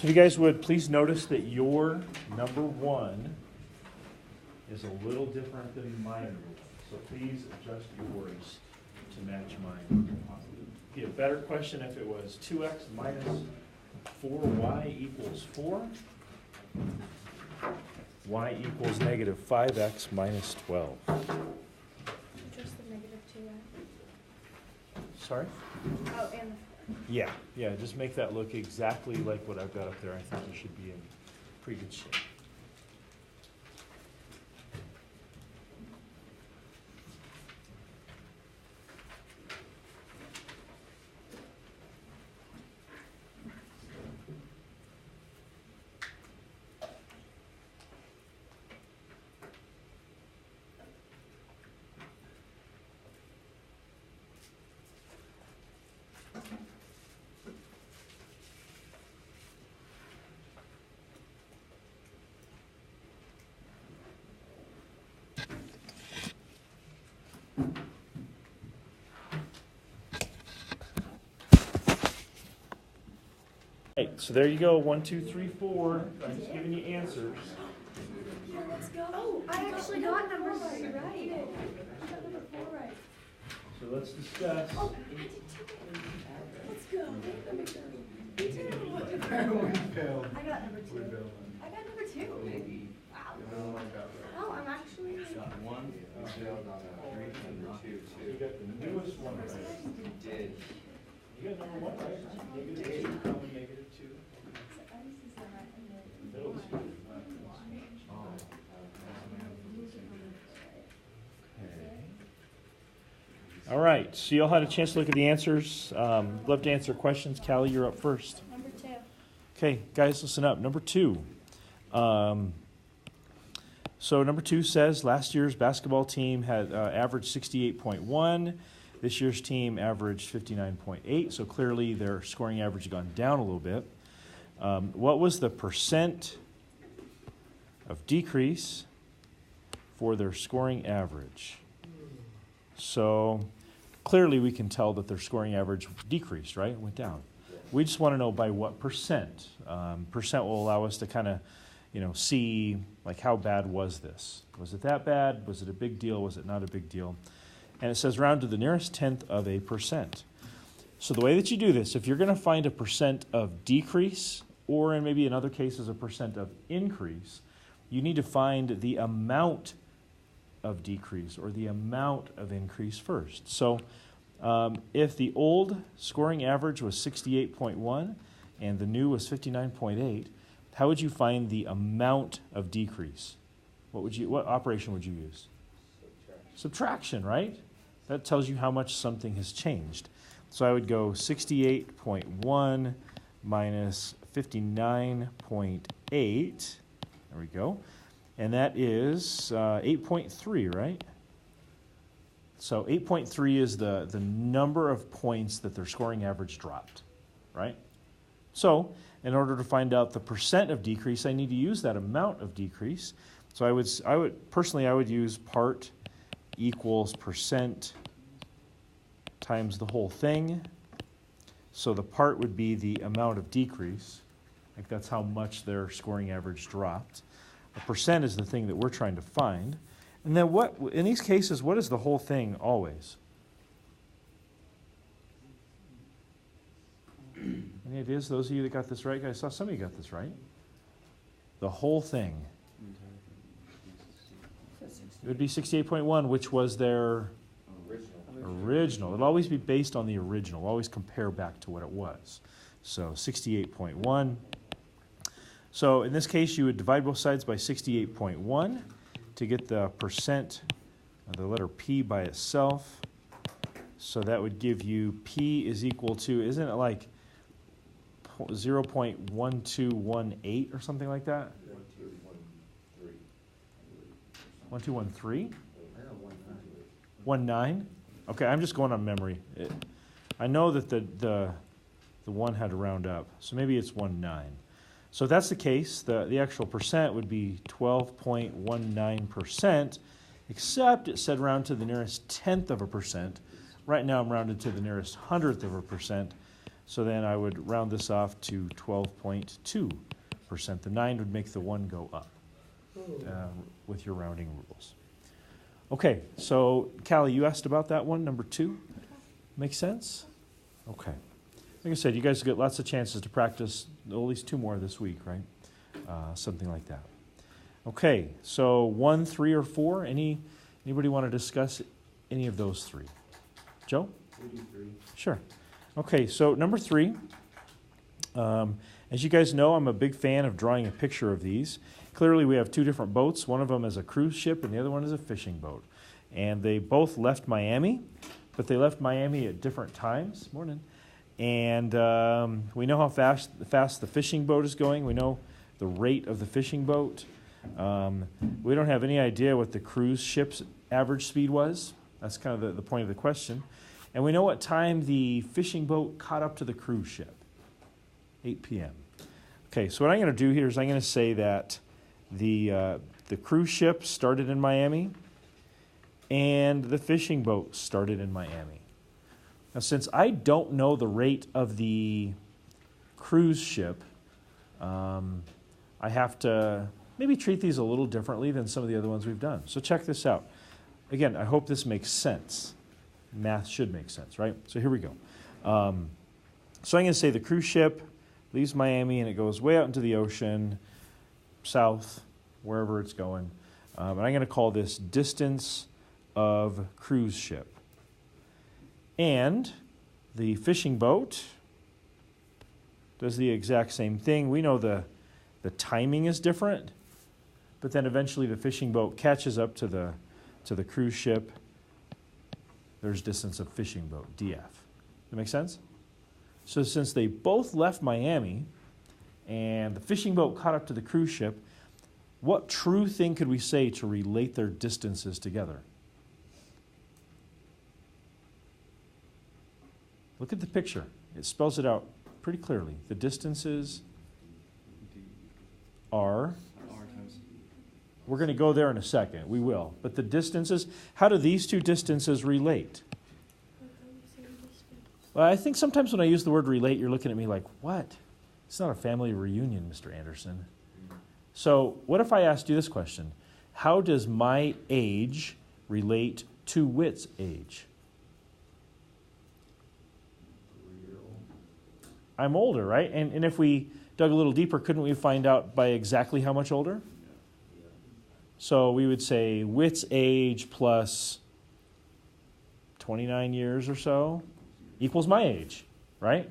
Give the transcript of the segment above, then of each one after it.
So if you guys would, please notice that your number 1 is a little different than my number 1. So please adjust yours to match mine. It'd be a better question if it was 2x minus 4y equals 4. Y equals negative 5x minus 12. Just the negative 2x. Sorry? Oh, and Yeah, just make that look exactly like what I've got up there. I think you should be in pretty good shape. Right, so there you go. 1, 2, 3, 4. I'm just giving you answers. let's go. Oh, I actually got number 3 right. I got number 4 right. So let's discuss. Oh, I did 2. Let's go. Number 3. Me too. Everyone failed. I got number 2. I got number 2. Wow. Oh, I'm actually. Got 1, failed on 3, number 2, You 2. got the newest one right. You did. You got number 1 right. Negative 2, comma negative 2. Middle 2. All right, so you all had a chance to look at the answers. Love to answer questions. Callie, you're up first. Number 2. Okay, guys, listen up. Number 2. So number 2 says last year's basketball team had averaged 68.1. This year's team averaged 59.8. So clearly their scoring average has gone down a little bit. What was the percent of decrease for their scoring average? So clearly we can tell that their scoring average decreased, right? It went down. We just want to know by what percent. Percent will allow us to kind of, see like how bad was this? Was it that bad? Was it a big deal? Was it not a big deal? And it says round to the nearest tenth of a percent. So the way that you do this, if you're going to find a percent of decrease, or in maybe in other cases a percent of increase, you need to find the amount of decrease or the amount of increase first. So if the old scoring average was 68.1 and the new was 59.8, how would you find the amount of decrease? What operation would you use? Subtraction, right? That tells you how much something has changed. So I would go 68.1 minus 59.8. There we go. And that is 8.3, right? So 8.3 is the number of points that their scoring average dropped, right? So in order to find out the percent of decrease, I need to use that amount of decrease. So I would use part equals percent times the whole thing. So the part would be the amount of decrease. Like that's how much their scoring average dropped. A percent is the thing that we're trying to find. And then what, in these cases, what is the whole thing always? Any ideas? Those of you that got this right, guys, I saw some of you got this right. The whole thing. It would be 68.1, which was their original. It'll always be based on the original. We'll always compare back to what it was. So 68.1. So in this case, you would divide both sides by 68.1 to get the percent of the letter P by itself. So that would give you P is equal to, isn't it like 0.1218 or something like that? 1213? 19? Okay, I'm just going on memory. I know that the one had to round up, so maybe it's 19. So if that's the case, the actual percent would be 12.19%, except it said round to the nearest tenth of a percent. Right now I'm rounded to the nearest hundredth of a percent. So then I would round this off to 12.2%. The 9 would make the 1 go up with your rounding rules. Okay, so Callie, you asked about that one, number 2. Make sense? Okay. Like I said, you guys get lots of chances to practice at least 2 more this week, right? Something like that. Okay, so 1, 3, or 4. Anybody want to discuss any of those 3? Joe? We do 3. Sure. Okay, so number 3. As you guys know, I'm a big fan of drawing a picture of these. Clearly, we have 2 different boats. One of them is a cruise ship, and the other one is a fishing boat. And they both left Miami, but they left Miami at different times. Morning. And we know how fast the fishing boat is going. We know the rate of the fishing boat. We don't have any idea what the cruise ship's average speed was. That's kind of the point of the question. And we know what time the fishing boat caught up to the cruise ship. 8 p.m. Okay, so what I'm going to do here is I'm going to say that the cruise ship started in Miami and the fishing boat started in Miami. Now, since I don't know the rate of the cruise ship, I have to maybe treat these a little differently than some of the other ones we've done. So check this out. Again, I hope this makes sense. Math should make sense, right? So here we go. So I'm going to say the cruise ship leaves Miami and it goes way out into the ocean, south, wherever it's going. And I'm going to call this distance of cruise ship. And the fishing boat does the exact same thing. We know the timing is different, but then eventually the fishing boat catches up to the cruise ship. There's distance of fishing boat, DF. That make sense? So since they both left Miami and the fishing boat caught up to the cruise ship, what true thing could we say to relate their distances together? Look at the picture. It spells it out pretty clearly. The distances are... We're going to go there in a second. We will. But the distances, how do these 2 distances relate? Well, I think sometimes when I use the word relate, you're looking at me like, what? It's not a family reunion, Mr. Anderson. So what if I asked you this question? How does my age relate to Whit's age? I'm older, right? And if we dug a little deeper, couldn't we find out by exactly how much older? So we would say Whit's age plus 29 years or so equals my age, right?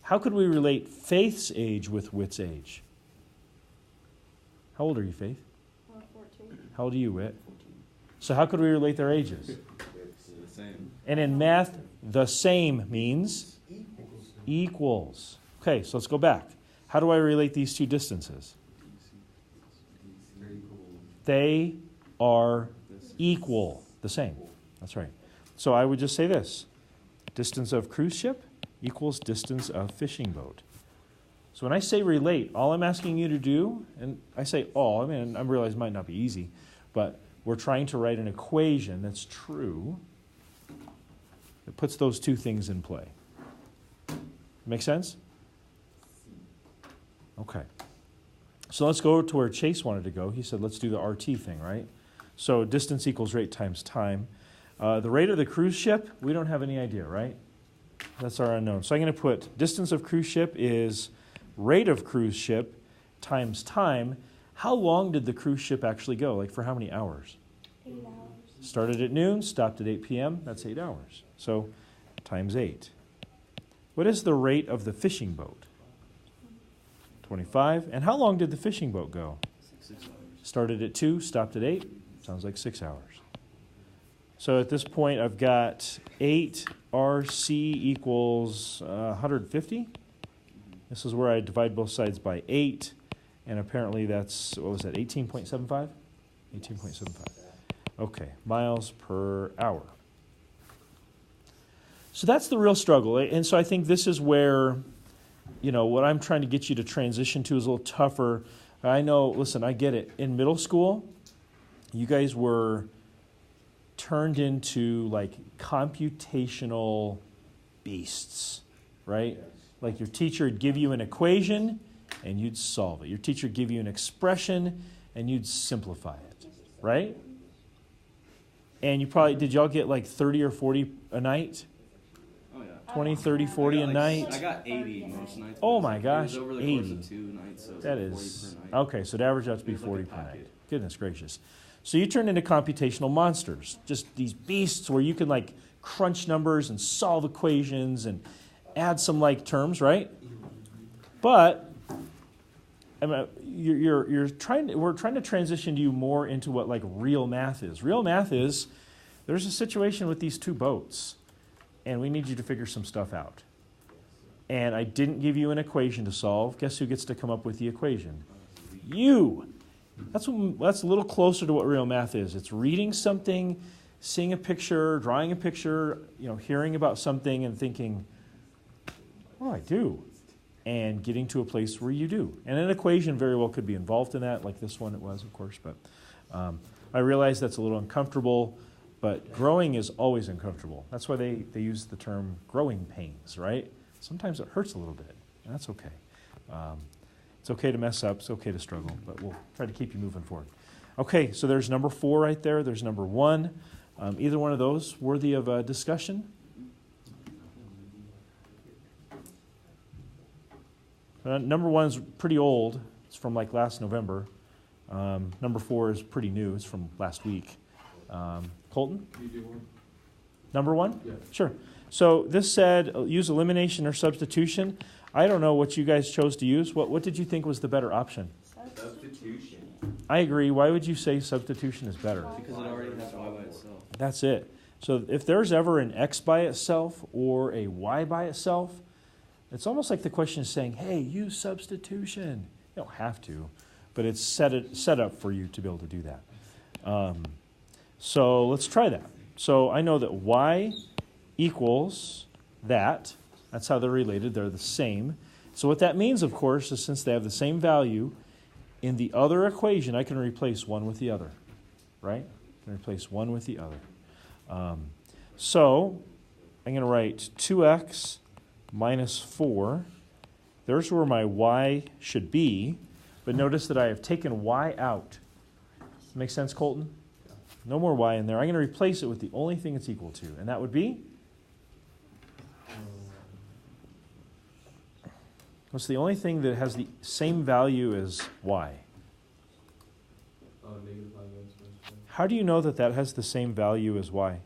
How could we relate Faith's age with Whit's age? How old are you, Faith? 14. How old are you, Whit? 14. So how could we relate their ages? The same. And in math, the same means equals. Okay, so let's go back. How do I relate these 2 distances? They are equal, the same. That's right. So I would just say this. Distance of cruise ship equals distance of fishing boat. So when I say relate, all I'm asking you to do, and I say all, I mean, I realize it might not be easy, but we're trying to write an equation that's true that puts those 2 things in play. Make sense? Okay. So let's go to where Chase wanted to go. He said, let's do the RT thing, right? So distance equals rate times time. The rate of the cruise ship, we don't have any idea, right? That's our unknown. So I'm going to put distance of cruise ship is rate of cruise ship times time. How long did the cruise ship actually go? Like for how many hours? 8 hours. Started at noon, stopped at 8 p.m. That's 8 hours. So times 8. What is the rate of the fishing boat? 25. And how long did the fishing boat go? 6 hours. Started at 2, stopped at 8. Sounds like 6 hours. So at this point, I've got 8 RC equals 150. This is where I divide both sides by 8. And apparently that's, what was that, 18.75? 18.75. Okay, miles per hour. So that's the real struggle. And so I think this is where, you know, what I'm trying to get you to transition to is a little tougher. I know, listen, I get it. In middle school, you guys were turned into like computational beasts, right? Like your teacher would give you an equation and you'd solve it. Your teacher would give you an expression and you'd simplify it, right? And you probably, did y'all get like 30 or 40 a night? Oh yeah. 20, 30, 40 a I night? got 80 most nights. Oh but my gosh, It was over the 80. course of 2 nights, so it was That like is, 40 per night. okay, so it averaged out to be It was like 40 a per night. packet. Goodness gracious. So you turned into computational monsters, just these beasts where you can like crunch numbers and solve equations and add some like terms, right? But I mean, we're trying to transition you more into what like real math is. Real math is there's a situation with these two boats, and we need you to figure some stuff out. And I didn't give you an equation to solve. Guess who gets to come up with the equation? You. That's a little closer to what real math is. It's reading something, seeing a picture, drawing a picture, hearing about something and thinking, oh, I do. And getting to a place where you do. And an equation very well could be involved in that, like this one it was, of course. But I realize that's a little uncomfortable, but growing is always uncomfortable. That's why they use the term growing pains, right? Sometimes it hurts a little bit, and that's okay. It's okay to mess up. It's okay to struggle, but we'll try to keep you moving forward. Okay, so there's number 4 right there. There's number 1. Either one of those worthy of a discussion? Number 1 is pretty old. It's from like last November. Number 4 is pretty new. It's from last week. Colton? You do one? Number 1? Yeah. Sure. So this said use elimination or substitution. I don't know what you guys chose to use. What did you think was the better option? Substitution. I agree. Why would you say substitution is better? Because it already has y by itself. That's it. So if there's ever an x by itself or a y by itself, it's almost like the question is saying, hey, use substitution. You don't have to, but it's set up for you to be able to do that. So let's try that. So I know that y equals that. That's how they're related. They're the same. So what that means, of course, is since they have the same value, in the other equation, I can replace one with the other, right? I can replace one with the other. So I'm going to write 2x minus 4. There's where my y should be, but notice that I have taken y out. Make sense, Colton? No more y in there. I'm going to replace it with the only thing it's equal to, and that would be? What's the only thing that has the same value as y? Negative 5x minus 1. How do you know that that has the same value as y?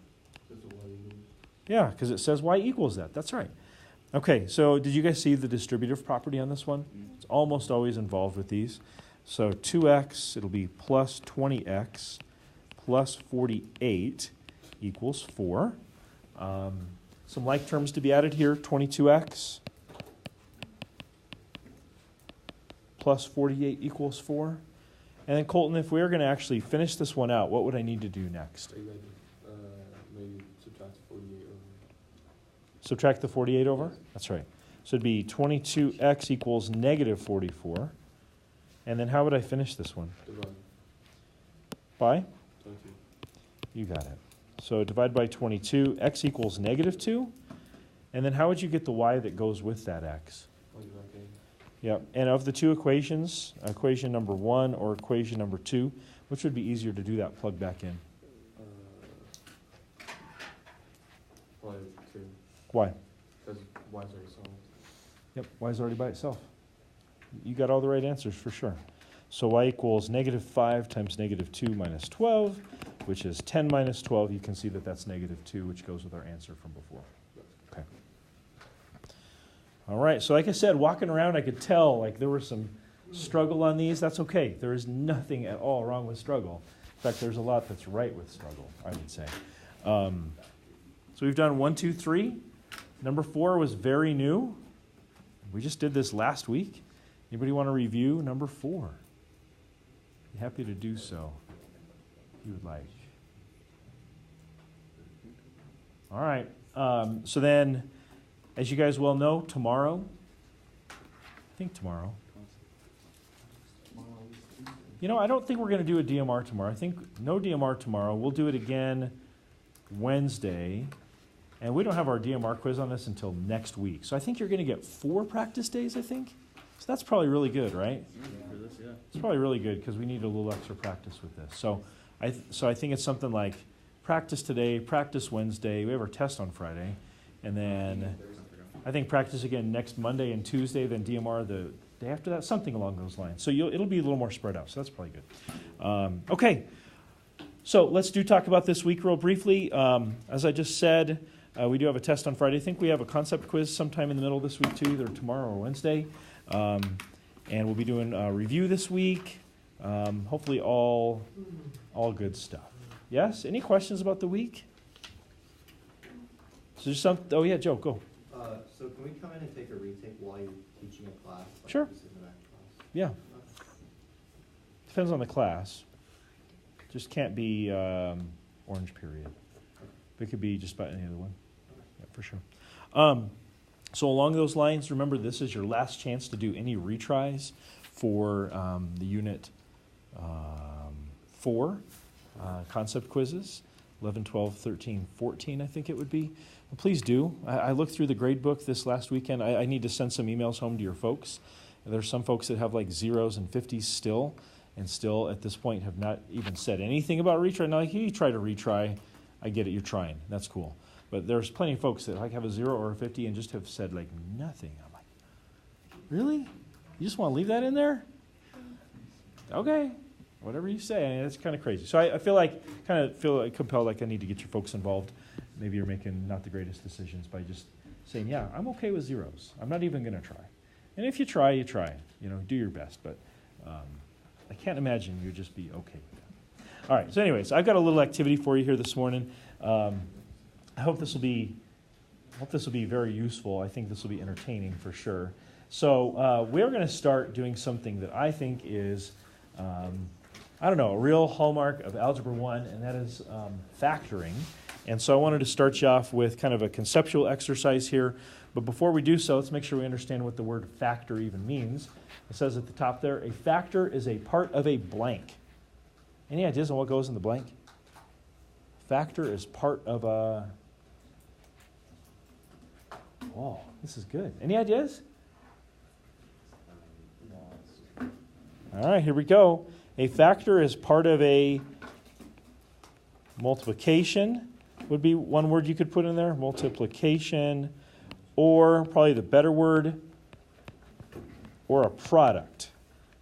That's what y equals. Yeah, because it says y equals that. That's right. Okay, so did you guys see the distributive property on this one? It's almost always involved with these. So 2x, it'll be plus 20x plus 48 equals 4. Some like terms to be added here, 22x plus 48 equals 4. And then Colton, if we were going to actually finish this one out, what would I need to do next? So you gotta maybe subtract 48 over. Subtract the 48 over? That's right. So it'd be 22x equals negative 44. And then how would I finish this one? Divide. By? 22. You got it. So divide by 22, x equals negative 2. And then how would you get the y that goes with that x? Plug it back in. Yep. And of the two equations, equation number 1 or equation number 2, which would be easier to do that plug back in? Probably 2. Why? Because y's already solved. Yep, y is already by itself. You got all the right answers for sure. So y equals negative 5 times negative 2 minus 12, which is 10 minus 12. You can see that that's negative 2, which goes with our answer from before. Okay. All right, so like I said, walking around, I could tell like there was some struggle on these. That's okay. There is nothing at all wrong with struggle. In fact, there's a lot that's right with struggle, I would say. So we've done 1, 2, 3. Number 4 was very new. We just did this last week. Anybody want to review number 4? Be happy to do so if you would like. All right. So then, as you guys well know, tomorrow, I don't think we're going to do a DMR tomorrow. I think no DMR tomorrow. We'll do it again Wednesday. And we don't have our DMR quiz on this until next week. So I think you're going to get 4 practice days, I think. So that's probably really good, right? For this, yeah. It's probably really good because we need a little extra practice with this. So I think it's something like practice today, practice Wednesday. We have our test on Friday. And then I think practice again next Monday and Tuesday, then DMR the day after that, something along those lines. So it'll be a little more spread out. So that's probably good. Okay. So let's talk about this week real briefly. As I just said, we do have a test on Friday. I think we have a concept quiz sometime in the middle of this week too, either tomorrow or Wednesday. And we'll be doing a review this week. Hopefully all good stuff. Yes? Any questions about the week? So there's oh yeah, Joe, go. So can we come in and take a retake while you're teaching a class? Like Sure. this isn't that class? Yeah. Depends on the class. Just can't be orange period. It could be just about any other one. Yeah, for sure. So along those lines, remember this is your last chance to do any retries for the Unit 4 concept quizzes, 11, 12, 13, 14, I think it would be. Well, please do. I looked through the grade book this last weekend. I need to send some emails home to your folks. There's some folks that have like 0s and 50s still, and still at this point have not even said anything about retry. Now, like, you try to retry, I get it, you're trying. That's cool. But there's plenty of folks that like have a 0 or a 50 and just have said like nothing. I'm like, really? You just want to leave that in there? Okay, whatever you say. I mean, that's kind of crazy. So I feel compelled, like I need to get your folks involved. Maybe you're making not the greatest decisions by just saying, yeah, I'm okay with 0s. I'm not even going to try. And if you try, you try. You know, do your best. But I can't imagine you'd just be okay with that. All right. So anyways, I've got a little activity for you here this morning. I hope this will be very useful. I think this will be entertaining for sure. So we're going to start doing something that I think is, a real hallmark of Algebra 1, and that is factoring. And so I wanted to start you off with kind of a conceptual exercise here. But before we do so, let's make sure we understand what the word factor even means. It says at the top there, a factor is a part of a blank. Any ideas on what goes in the blank? Factor is part of a... Oh, this is good. Any ideas? All right, here we go. A factor is part of a multiplication, would be one word you could put in there, multiplication, or probably the better word, or a product.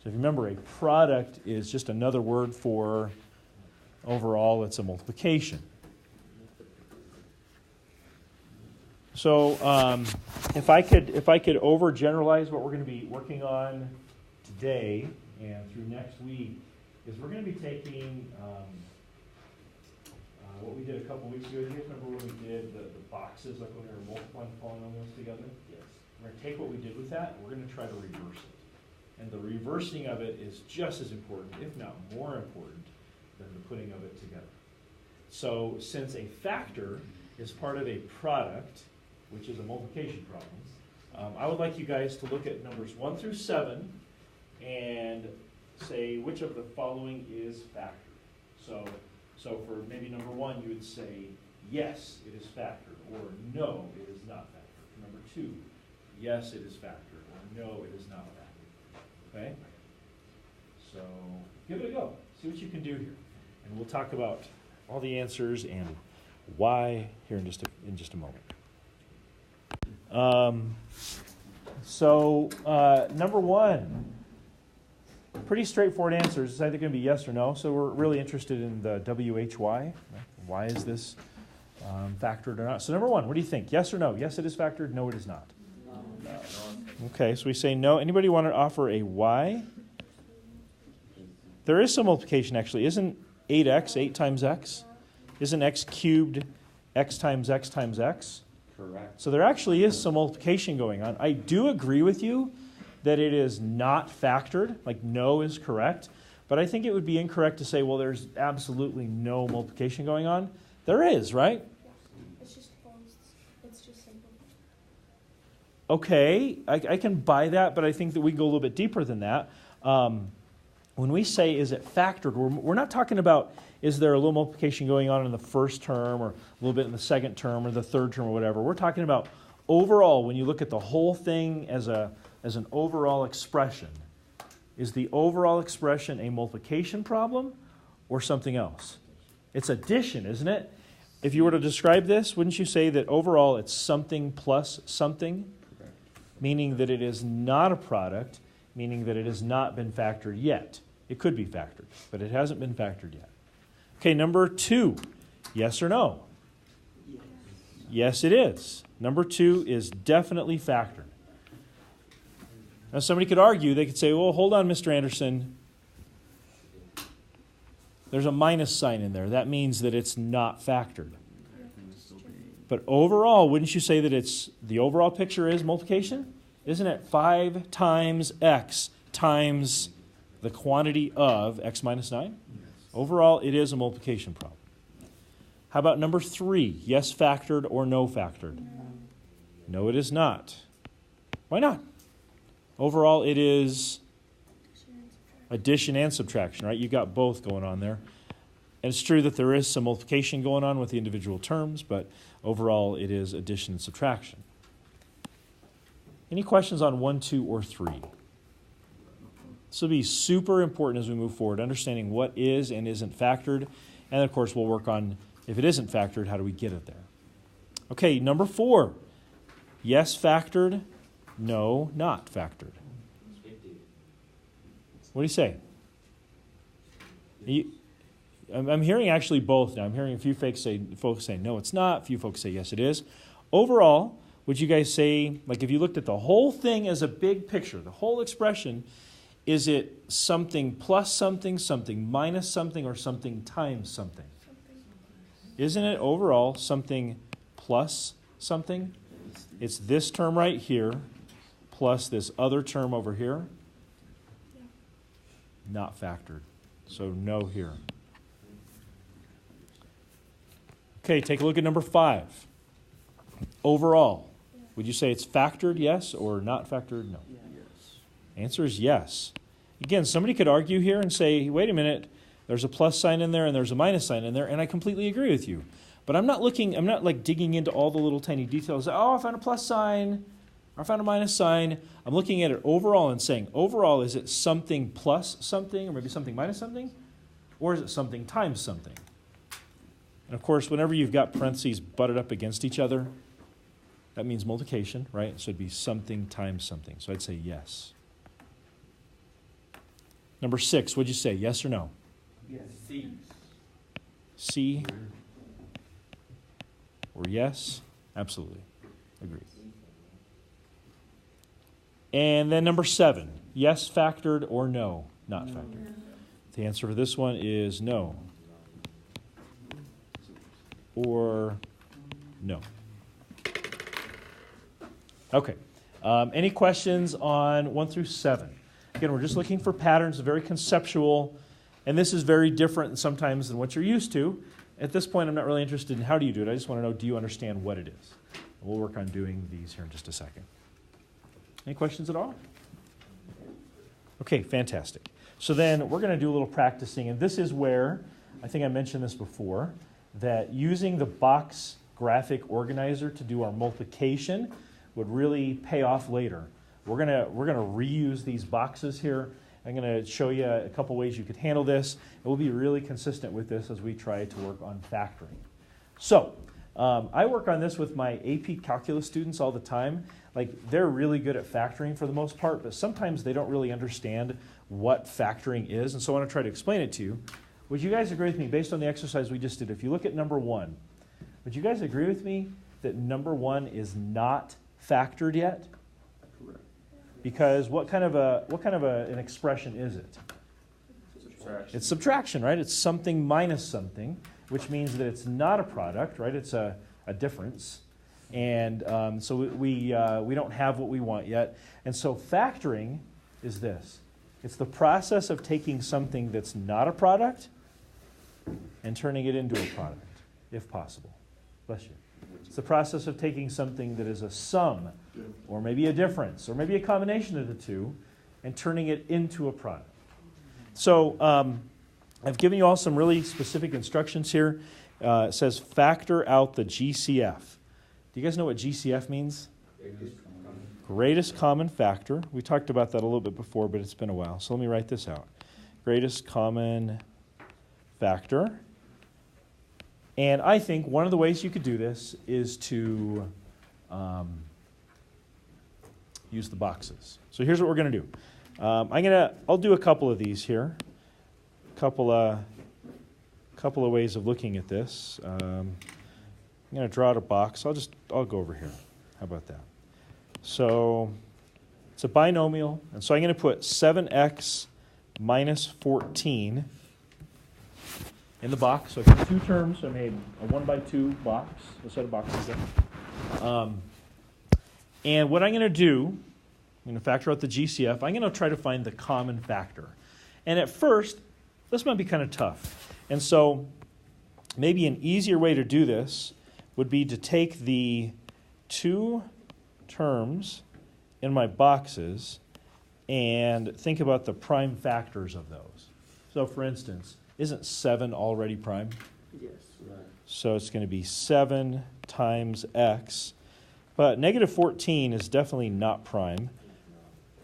So if you remember, a product is just another word for overall, it's a multiplication. So if I could overgeneralize what we're going to be working on today and through next week, is we're going to be taking what we did a couple weeks ago. Do you guys remember when we did the boxes, like when we were multiplying polynomials together? Yes. We're going to take what we did with that, and we're going to try to reverse it. And the reversing of it is just as important, if not more important, than the putting of it together. So since a factor is part of a product, which is a multiplication problem, I would like you guys to look at numbers 1 through 7 and say which of the following is factored. So for maybe number 1, you would say, yes, it is factored, or no, it is not factored. For number 2, yes, it is factored, or no, it is not factored. Okay? So give it a go. See what you can do here. And we'll talk about all the answers and why here in just a moment. Number 1, pretty straightforward answers. It's either going to be yes or no. So we're really interested in the WHY. Why is this factored or not? So number 1, what do you think? Yes or no? Yes, it is factored. No, it is not. No. Okay, so we say no. Anybody want to offer a why? There is some multiplication actually. Isn't 8x 8 times x? Isn't x cubed x times x times x? Correct. So there actually is some multiplication going on. I do agree with you that it is not factored, like no is correct, but I think it would be incorrect to say, well, there's absolutely no multiplication going on. There is, right? It's just false. It's just simple. Okay, I can buy that, but I think that we can go a little bit deeper than that. when we say is it factored, we're not talking about is there a little multiplication going on in the first term or a little bit in the second term or the third term or whatever. We're talking about overall, when you look at the whole thing as an overall expression. Is the overall expression a multiplication problem or something else? It's addition, isn't it? If you were to describe this, wouldn't you say that overall it's something plus something? Meaning that it is not a product, meaning that it has not been factored yet. It could be factored, but it hasn't been factored yet. Okay, number 2, yes or no? Yes, it is. Number 2 is definitely factored. Now, somebody could argue, they could say, well, hold on, Mr. Anderson. There's a minus sign in there. That means that it's not factored. But overall, wouldn't you say that the overall picture is multiplication? Isn't it 5 times x times the quantity of x minus 9? Overall, it is a multiplication problem. How about number 3? Yes factored or no factored? No, it is not. Why not? Overall, it is addition and subtraction, right? You got both going on there. And it's true that there is some multiplication going on with the individual terms, but overall, it is addition and subtraction. Any questions on 1, 2, or 3? This will be super important as we move forward, understanding what is and isn't factored. And, of course, we'll work on, if it isn't factored, how do we get it there? Okay, number 4. Yes factored, no not factored. What do you say? I'm hearing actually both now. I'm hearing a few folks say no, it's not. A few folks say yes, it is. Overall, would you guys say, like if you looked at the whole thing as a big picture, the whole expression, is it something plus something, something minus something, or something times something? Isn't it overall something plus something? It's this term right here plus this other term over here. Not factored. So no here. Okay, take a look at number 5. Overall, would you say it's factored, yes, or not factored, no? Yes. Answer is yes. Again, somebody could argue here and say, wait a minute, there's a plus sign in there and there's a minus sign in there, and I completely agree with you. But I'm not like digging into all the little tiny details. Oh, I found a plus sign, or I found a minus sign. I'm looking at it overall and saying, overall, is it something plus something, or maybe something minus something? Or is it something times something? And of course, whenever you've got parentheses butted up against each other, that means multiplication, right? So it'd be something times something. So I'd say yes. Number 6, what'd you say, yes or no? Yes. C. C or yes? Absolutely. Agreed. And then number 7, yes factored or no not factored? The answer for this one is no. Or no. Okay. Any questions on 1 through 7? Again, we're just looking for patterns, very conceptual, and this is very different sometimes than what you're used to. At this point, I'm not really interested in how do you do it. I just want to know, do you understand what it is? And we'll work on doing these here in just a second. Any questions at all? Okay, fantastic. So then we're going to do a little practicing, and this is where, I think I mentioned this before, that using the box graphic organizer to do our multiplication would really pay off later. We're gonna reuse these boxes here. I'm going to show you a couple ways you could handle this. And we'll be really consistent with this as we try to work on factoring. So I work on this with my AP Calculus students all the time. Like, they're really good at factoring for the most part, but sometimes they don't really understand what factoring is. And so I want to try to explain it to you. Would you guys agree with me, based on the exercise we just did, if you look at number 1, would you guys agree with me that number 1 is not factored yet? Correct. Because what kind of an expression is it? Subtraction. It's subtraction, right? It's something minus something, which means that it's not a product, right? It's a difference. And so we don't have what we want yet. And so factoring is this. It's the process of taking something that's not a product and turning it into a product, if possible. Bless you. It's the process of taking something that is a sum, or maybe a difference, or maybe a combination of the two, and turning it into a product. So I've given you all some really specific instructions here. It says factor out the GCF. Do you guys know what GCF means? Greatest common factor. We talked about that a little bit before, but it's been a while. So let me write this out. Greatest common factor. And I think one of the ways you could do this is to use the boxes. So here's what we're going to do. I'll do a couple of these here. Couple of ways of looking at this. I'm going to draw out a box. I'll go over here. How about that? So it's a binomial, and so I'm going to put 7x minus 14 in the box. So I've got two terms. So I made a 1x2 box, a set of boxes there. And what I'm going to do, I'm going to factor out the GCF. I'm going to try to find the common factor. And at first, this might be kind of tough. And so maybe an easier way to do this would be to take the two terms in my boxes and think about the prime factors of those. So for instance, isn't 7 already prime? Yes. Right. So it's going to be 7 times x. But negative 14 is definitely not prime.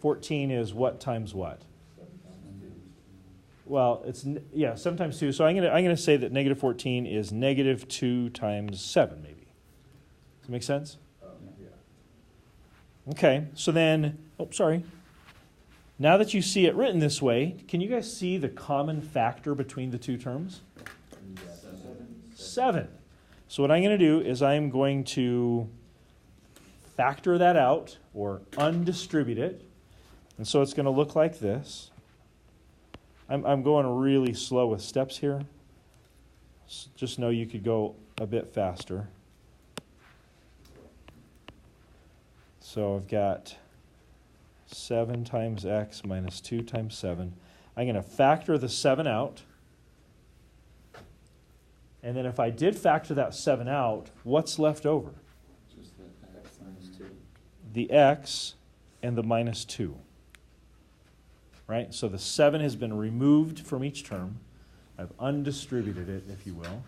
14 is what times what? Well, it's 7 times 2. So I'm going to say that negative 14 is negative 2 times 7, maybe. Does that make sense? Okay, so then, now that you see it written this way, can you guys see the common factor between the two terms? 7. So what I'm going to do is I'm going to factor that out, or undistribute it. And so it's going to look like this. I'm going really slow with steps here. Just know you could go a bit faster. So I've got 7 times x minus 2 times 7. I'm going to factor the 7 out. And then if I did factor that 7 out, what's left over? Just the x minus 2. The x and the minus 2. Right? So the 7 has been removed from each term. I've undistributed it, if you will.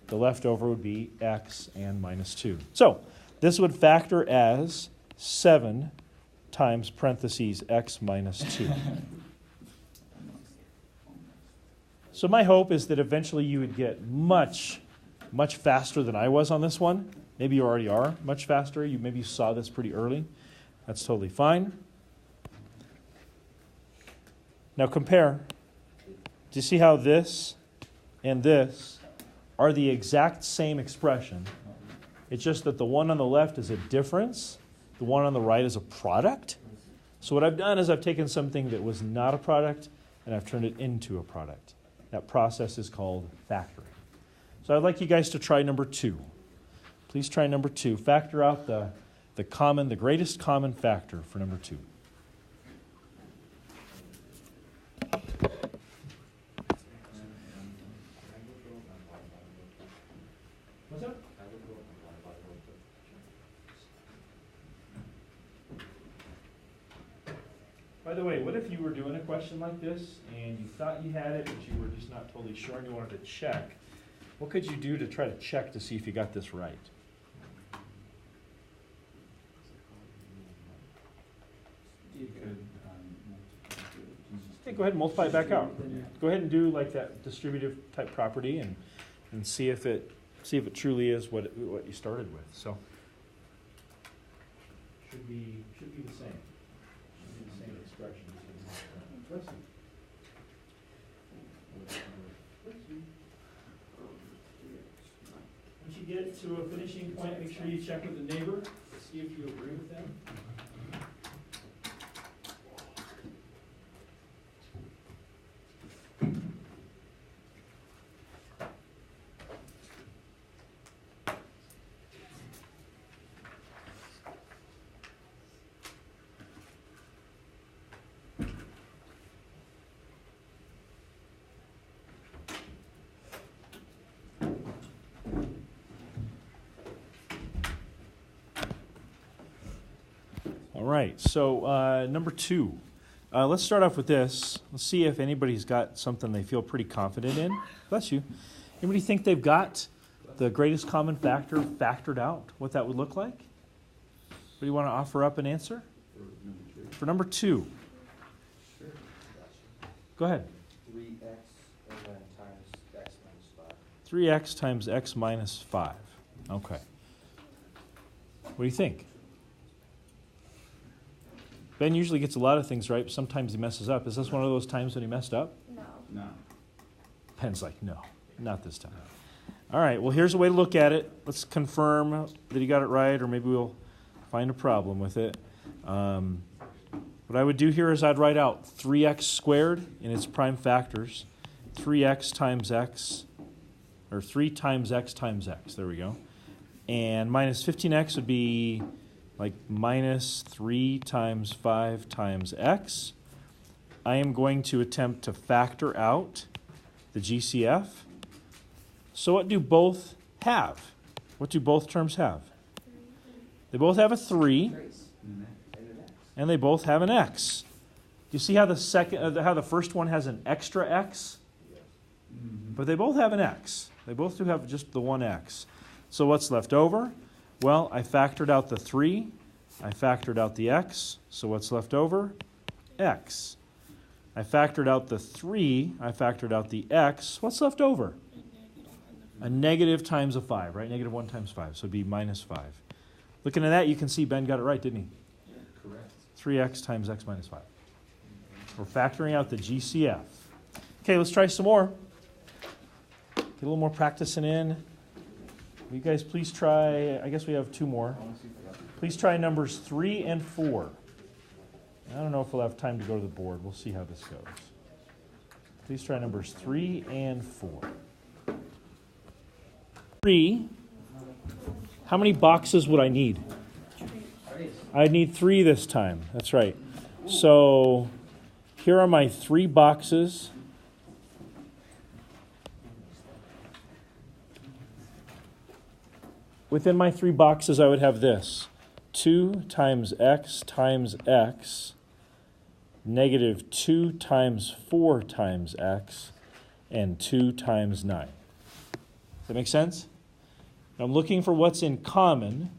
The leftover would be x and minus 2. So this would factor as 7 times parentheses x minus 2. So my hope is that eventually you would get much, much faster than I was on this one. Maybe you already are much faster. Maybe you saw this pretty early. That's totally fine. Now compare. Do you see how this and this are the exact same expression? It's just that the one on the left is a difference. The one on the right is a product. So what I've done is I've taken something that was not a product and I've turned it into a product. That process is called factoring. So I'd like you guys to try number 2. Please try number 2. Factor out the greatest common factor for number 2. What's that? By the way, what if you were doing a question like this and you thought you had it, but you were just not totally sure and you wanted to check? What could you do to try to check to see if you got this right? You could, Okay, go ahead and multiply it back out. Go ahead and do like that distributive type property and see if it truly is what you started with. So should be the same. Same expression. Once you get to a finishing point, make sure you check with the neighbor, see if you agree with them. All right, so number 2. Let's start off with this. Let's see if anybody's got something they feel pretty confident in. Bless you. Anybody think they've got the greatest common factor factored out, what that would look like? Anybody want to offer up an answer? For number 2. Sure. Go ahead. 3x and then times x minus 5. 3x times x minus 5. Okay. What do you think? Ben usually gets a lot of things right, but sometimes he messes up. Is this one of those times when he messed up? No. No. Ben's like, no, not this time. All right, well, here's a way to look at it. Let's confirm that he got it right, or maybe we'll find a problem with it. What I would do here is I'd write out 3x squared in its prime factors, 3x times x, or 3 times x times x. There we go. And minus 15x would be like minus 3 times 5 times x. I am going to attempt to factor out the GCF. So what do both have? What do both terms have? They both have a 3, and they both have an x. Do you see how the first one has an extra x? But they both have an x. They both do have just the one x. So what's left over? Well, I factored out the 3. I factored out the x. So what's left over? X. I factored out the 3. I factored out the x. What's left over? A negative times a 5, right? Negative 1 times 5. So it'd be minus 5. Looking at that, you can see Ben got it right, didn't he? Correct. 3x times x minus 5. We're factoring out the GCF. Okay, let's try some more. Get a little more practicing in. Will you guys please try, I guess we have 2 more. Please try numbers 3 and 4. I don't know if we'll have time to go to the board. We'll see how this goes. Please try numbers 3 and 4. 3. How many boxes would I need? I need 3 this time. That's right. So here are my 3 boxes. Within my 3 boxes, I would have this. 2 times x, negative 2 times 4 times x, and 2 times 9. Does that make sense? Now I'm looking for what's in common,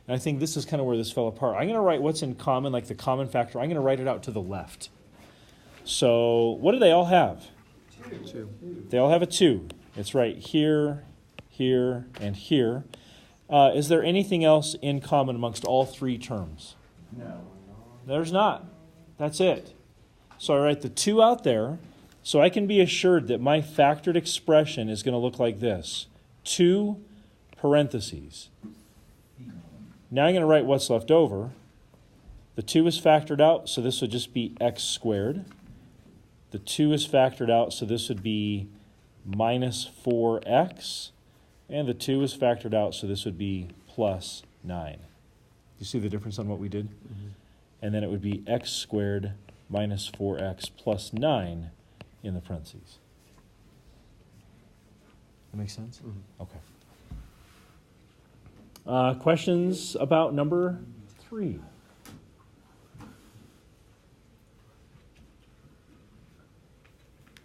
and I think this is kind of where this fell apart. I'm going to write what's in common, like the common factor. I'm going to write it out to the left. So what do they all have? 2. They all have a 2. It's right here, here, and here. Is there anything else in common amongst all 3 terms? No. There's not. That's it. So I write the 2 out there, so I can be assured that my factored expression is going to look like this. 2 parentheses. Now I'm going to write what's left over. The 2 is factored out, so this would just be x squared. The 2 is factored out, so this would be minus 4x. And the 2 is factored out, so this would be plus 9. You see the difference on what we did? Mm-hmm. And then it would be x squared minus 4x plus 9 in the parentheses. That makes sense? Mm-hmm. Okay. Questions about number 3?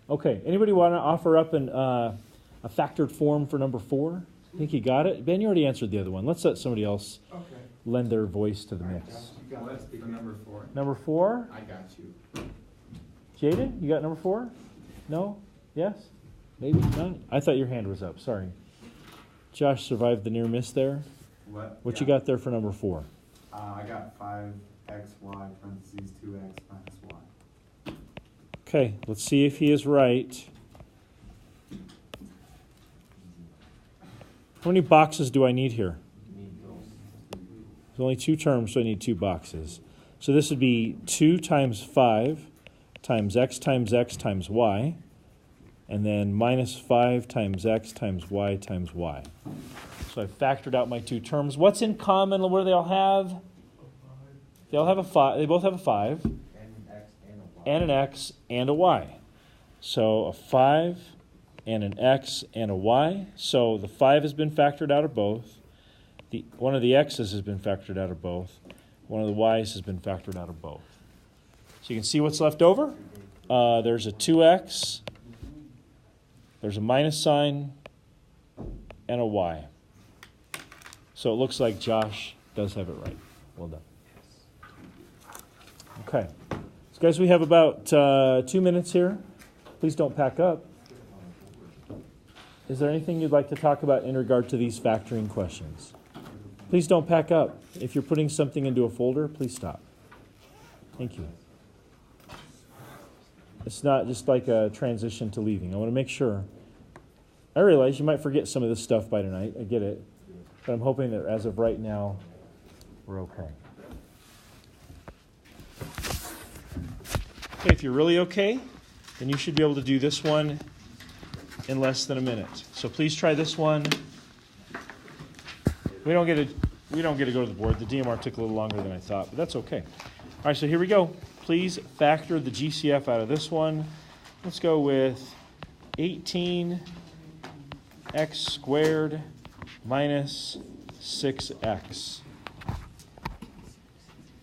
Okay. Anybody want to offer up a factored form for number 4? I think you got it. Ben, you already answered the other one. Let's let somebody else lend their voice to the mix. What's for number 4? Number 4? I got you. Jaden, you got number 4? No? Yes? Maybe? None? I thought your hand was up. Sorry. Josh survived the near miss there. What you got there for number 4? I got 5xy parentheses 2x minus y. Okay, let's see if he is right. How many boxes do I need here? There's only 2 terms, so I need 2 boxes. So this would be 2 times 5 times x times y, and then minus 5 times x times y times y. So I've factored out my 2 terms. What's in common? What do they all have? They all have a 5. They both have a 5. And an x and a y. And an x and a y. So a 5 and an x and a y. So the 5 has been factored out of both. One of the x's has been factored out of both. One of the y's has been factored out of both. So you can see what's left over. There's a 2x, there's a minus sign, and a y. So it looks like Josh does have it right. Well done. Okay. So guys, we have about 2 minutes here. Please don't pack up. Is there anything you'd like to talk about in regard to these factoring questions? Please don't pack up. If you're putting something into a folder, please stop. Thank you. It's not just like a transition to leaving. I want to make sure. I realize you might forget some of this stuff by tonight. I get it. But I'm hoping that as of right now, we're okay. Okay, if you're really okay, then you should be able to do this one in less than a minute. So please try this one. We don't get to go to the board. The DMR took a little longer than I thought, but that's okay. All right, so here we go. Please factor the GCF out of this one. Let's go with 18x squared minus 6x.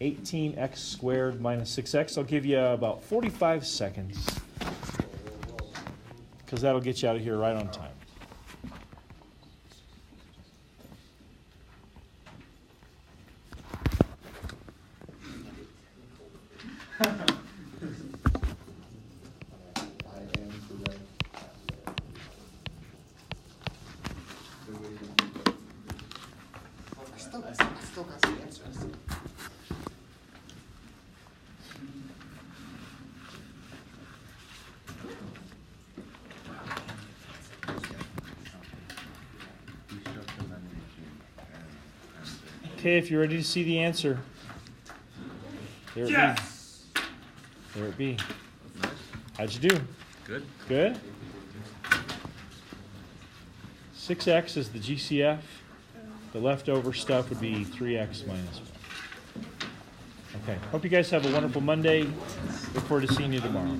18x squared minus 6x. I'll give you about 45 seconds because that'll get you out of here right on time. I still got some answers. Okay, if you're ready to see the answer, there it be. There it be. How'd you do? Good. Good? 6x is the GCF. The leftover stuff would be 3x minus 1. Okay. Hope you guys have a wonderful Monday. Look forward to seeing you tomorrow.